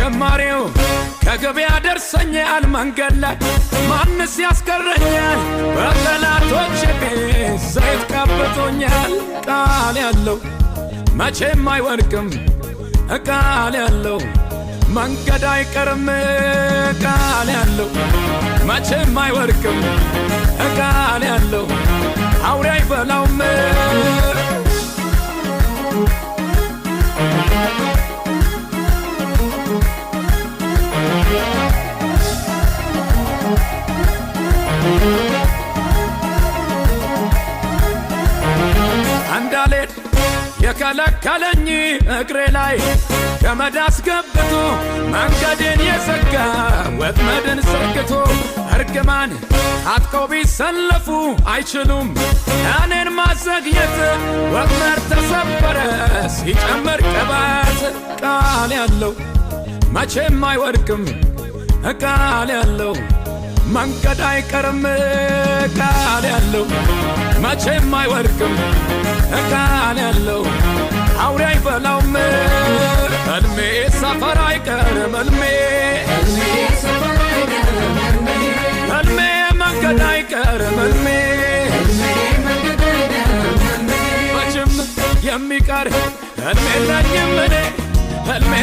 ጀማሪው ከገበያ ደርሰኛል መንገድ ላይ ማንስ ያስቀረኛል በጠላቶቼ ዘይት ቀብቶኛል ቃል ያለው መቼም አይወድቅም ቃል ያለው መንገድ አይቀርም ቃል ያለው መቼም አይወድቅም ቃል ያለው አውሬ አይበላውም እንዳልሄድ የከለከለኝ እግሬ ላይ ገመድ አስገብቶ መንገዴን የዘጋ ወጥመድን ዘርግቶ እርግማን አጥቀው ቢሰለፉ አይችሉም እኔን ማዘግየት ወጥመድ ተሰበረ ሲጨምር ቅባት ቃል ያለው መቼም አይወድቅም ቃል ያለው መንገድ አይቀርም ቃል ያለው መቼም አይወድቅም ቃል ያለው አውሬ አይበላውም ሕልሜ ሰፈር አይቀርም ሕልሜ መንገድ አይቀርም መቼም የሚቀር ሕልሜ የለኝም እኔ ሕልሜ